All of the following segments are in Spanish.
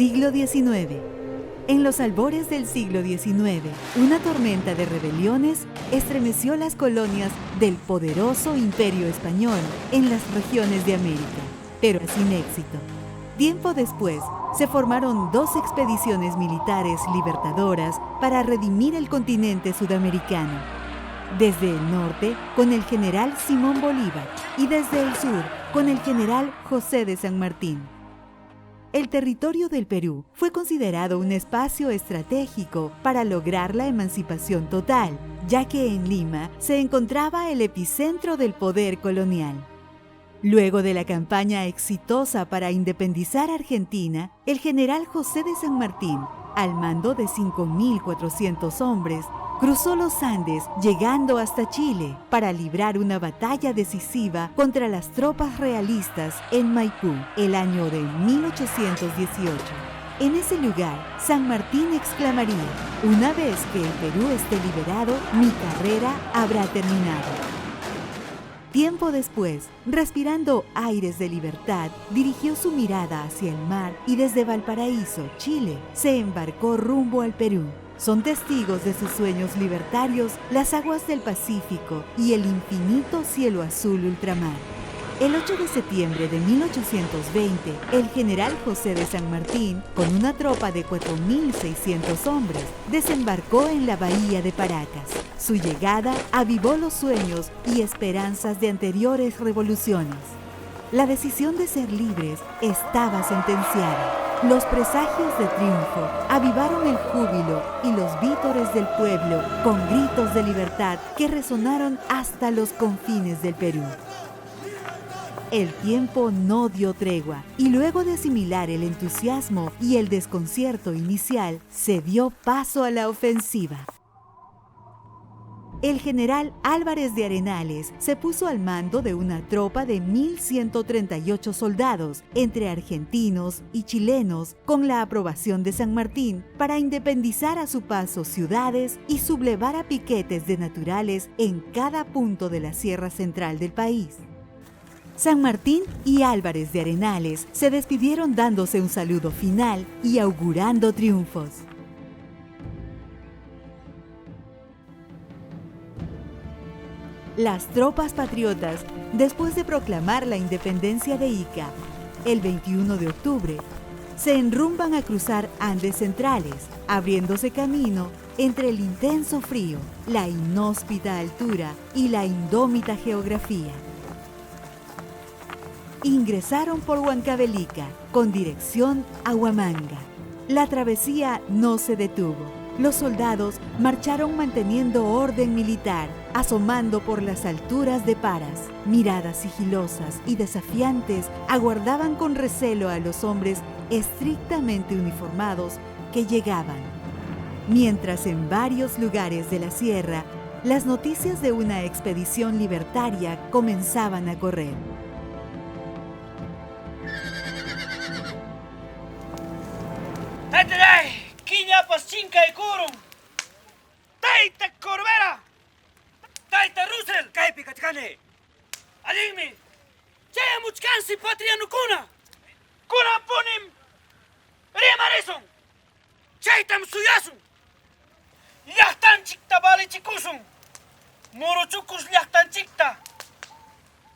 Siglo XIX. En los albores del siglo XIX, una tormenta de rebeliones estremeció las colonias del poderoso Imperio Español en las regiones de América, pero sin éxito. Tiempo después, se formaron dos expediciones militares libertadoras para redimir el continente sudamericano. Desde el norte, con el general Simón Bolívar, y desde el sur, con el general José de San Martín. El territorio del Perú fue considerado un espacio estratégico para lograr la emancipación total, ya que en Lima se encontraba el epicentro del poder colonial. Luego de la campaña exitosa para independizar Argentina, el general José de San Martín, al mando de 5.400 hombres, cruzó los Andes llegando hasta Chile para librar una batalla decisiva contra las tropas realistas en Maipú el año de 1818. En ese lugar, San Martín exclamaría: "Una vez que el Perú esté liberado, mi carrera habrá terminado". Tiempo después, respirando aires de libertad, dirigió su mirada hacia el mar y desde Valparaíso, Chile, se embarcó rumbo al Perú. Son testigos de sus sueños libertarios las aguas del Pacífico y el infinito cielo azul ultramar. El 8 de septiembre de 1820, el general José de San Martín, con una tropa de 4.600 hombres, desembarcó en la bahía de Paracas. Su llegada avivó los sueños y esperanzas de anteriores revoluciones. La decisión de ser libres estaba sentenciada. Los presagios de triunfo avivaron el júbilo y los vítores del pueblo con gritos de libertad que resonaron hasta los confines del Perú. El tiempo no dio tregua y luego de asimilar el entusiasmo y el desconcierto inicial, se dio paso a la ofensiva. El general Álvarez de Arenales se puso al mando de una tropa de 1.138 soldados, entre argentinos y chilenos, con la aprobación de San Martín, para independizar a su paso ciudades y sublevar a piquetes de naturales en cada punto de la sierra central del país. San Martín y Álvarez de Arenales se despidieron dándose un saludo final y augurando triunfos. Las tropas patriotas, después de proclamar la independencia de Ica, el 21 de octubre, se enrumban a cruzar Andes centrales, abriéndose camino entre el intenso frío, la inhóspita altura y la indómita geografía. Ingresaron por Huancavelica, con dirección a Huamanga. La travesía no se detuvo. Los soldados marcharon manteniendo orden militar, asomando por las alturas de Paras. Miradas sigilosas y desafiantes aguardaban con recelo a los hombres estrictamente uniformados que llegaban. Mientras en varios lugares de la sierra, las noticias de una expedición libertaria comenzaban a correr. ¡Taitay! ¡Quiñapas chinca y curum! ¡Taita Corbera! ¡Taita Russell! ¡Caipi Caticane! ¡Aligmi! ¡Chaya muchkansi patria nukuna! ¡Kuna punim! ¡Rimarison! ¡Chaitam suyasun! ¡Llahtan chikta bali chikusun! ¡Morochukus llahtan chikta!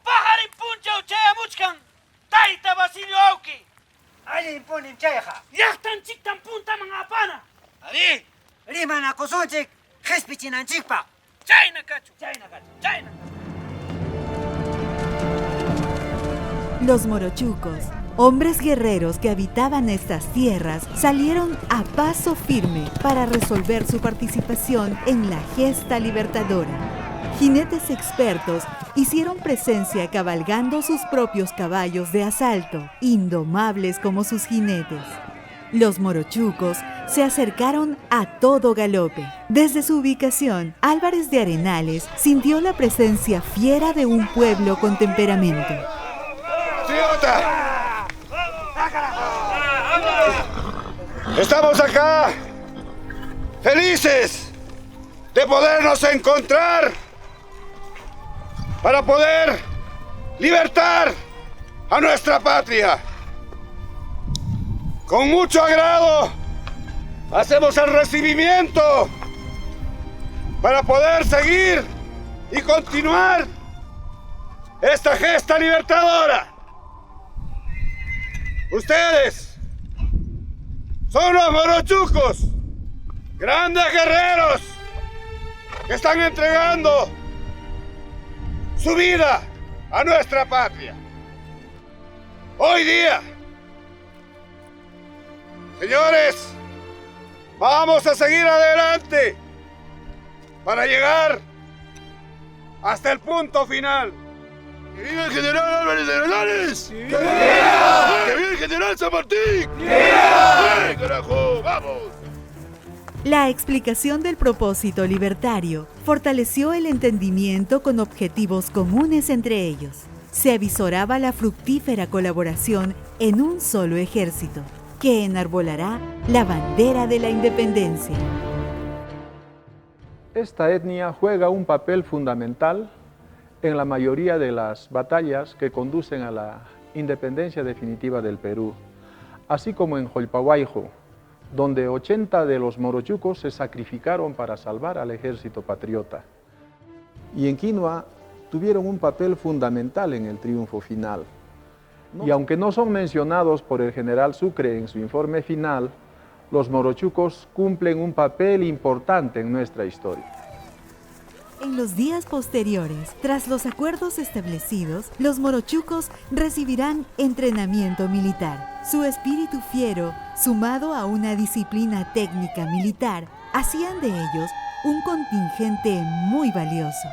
¡Pajari punchau chaya muchkan! ¡Taita Basilio Auki! Ali ponim chayha. ¡Llahtan chiktan punta mangapana! Ali. Riman akusonchik, jespichinanchikpa. ¡Chayna cacho! ¡Chayna cacho! ¡Chayna! Los morochucos, hombres guerreros que habitaban estas tierras, salieron a paso firme para resolver su participación en la gesta libertadora. Jinetes expertos hicieron presencia cabalgando sus propios caballos de asalto, indomables como sus jinetes. Los morochucos se acercaron a todo galope. Desde su ubicación, Álvarez de Arenales sintió la presencia fiera de un pueblo con temperamento. ¡Triota! Estamos acá, felices de podernos encontrar para poder libertar a nuestra patria. con mucho agrado hacemos el recibimiento para poder seguir y continuar esta gesta libertadora. Ustedes son los morochucos, grandes guerreros que están entregando su vida a nuestra patria. Hoy día, señores, vamos a seguir adelante para llegar hasta el punto final. ¡Que viva el general Álvarez de Arenales! ¡Que viva! ¡Que viva el general San Martín! ¡Que viva! ¡Sí, carajo! ¡Vamos! La explicación del propósito libertario fortaleció el entendimiento con objetivos comunes entre ellos. Se avisoraba la fructífera colaboración en un solo ejército, que enarbolará la bandera de la independencia. Esta etnia juega un papel fundamental en la mayoría de las batallas que conducen a la independencia definitiva del Perú, así como en Joilpahuayjo, donde 80 de los morochucos se sacrificaron para salvar al ejército patriota. Y en Quinua tuvieron un papel fundamental en el triunfo final. Y aunque no son mencionados por el general Sucre en su informe final, los morochucos cumplen un papel importante en nuestra historia. En los días posteriores, tras los acuerdos establecidos, los morochucos recibirán entrenamiento militar. Su espíritu fiero, sumado a una disciplina técnica militar, hacían de ellos un contingente muy valioso.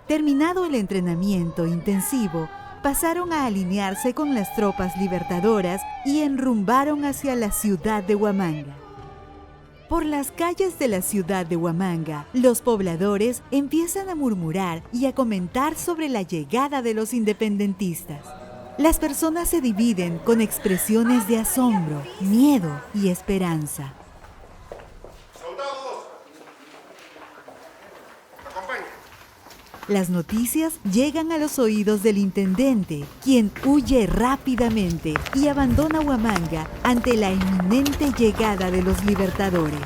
Terminado el entrenamiento intensivo, pasaron a alinearse con las tropas libertadoras y enrumbaron hacia la ciudad de Huamanga. Por las calles de la ciudad de Huamanga, los pobladores empiezan a murmurar y a comentar sobre la llegada de los independentistas. Las personas se dividen con expresiones de asombro, miedo y esperanza. ¡Soldados! ¡Acompañen! Las noticias llegan a los oídos del intendente, quien huye rápidamente y abandona Huamanga ante la inminente llegada de los libertadores.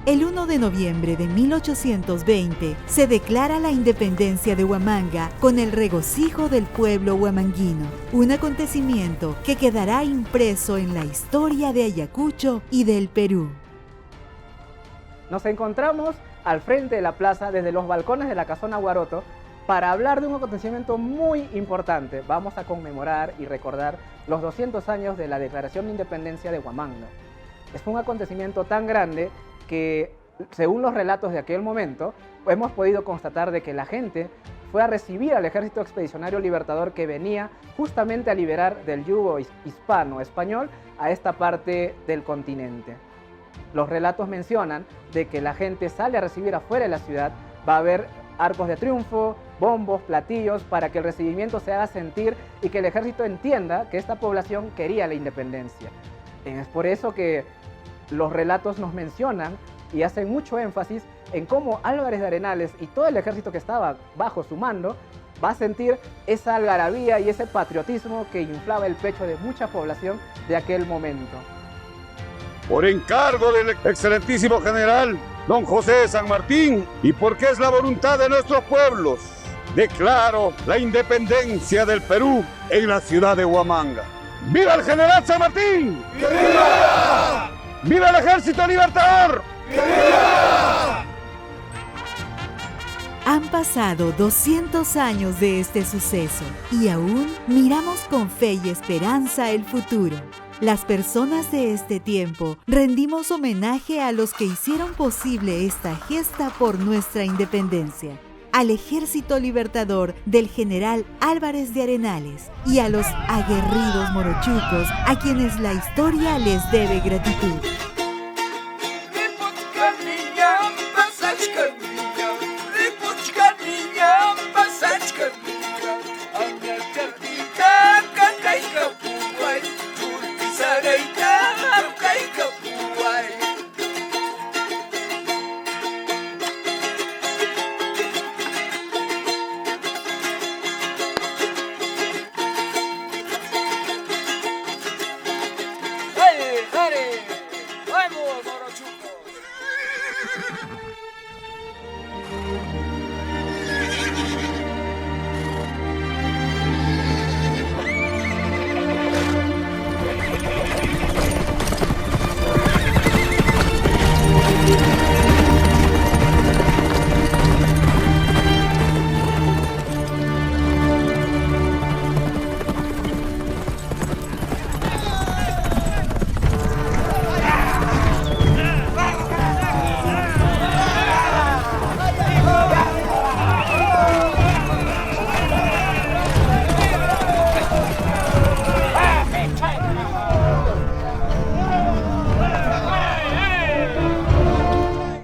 El 1 de noviembre de 1820 se declara la independencia de Huamanga con el regocijo del pueblo huamanguino, un acontecimiento que quedará impreso en la historia de Ayacucho y del Perú. Nos encontramos al frente de la plaza desde los balcones de la Casona Guaroto para hablar de un acontecimiento muy importante. Vamos a conmemorar y recordar los 200 años de la Declaración de Independencia de Huamanga. Es un acontecimiento tan grande que, según los relatos de aquel momento, hemos podido constatar de que la gente fue a recibir al ejército expedicionario libertador que venía justamente a liberar del yugo hispano-español a esta parte del continente. Los relatos mencionan de que la gente sale a recibir afuera de la ciudad, va a haber arcos de triunfo, bombos, platillos, para que el recibimiento se haga sentir y que el ejército entienda que esta población quería la independencia. Es por eso que los relatos nos mencionan y hacen mucho énfasis en cómo Álvarez de Arenales y todo el ejército que estaba bajo su mando va a sentir esa algarabía y ese patriotismo que inflaba el pecho de mucha población de aquel momento. Por encargo del excelentísimo general don José de San Martín y porque es la voluntad de nuestros pueblos, declaro la independencia del Perú en la ciudad de Huamanga. ¡Viva el general San Martín! ¡Viva! ¡Viva el ejército libertador! ¡Viva! Han pasado 200 años de este suceso y aún miramos con fe y esperanza el futuro. Las personas de este tiempo rendimos homenaje a los que hicieron posible esta gesta por nuestra independencia, al Ejército Libertador del general Álvarez de Arenales y a los aguerridos morochucos a quienes la historia les debe gratitud.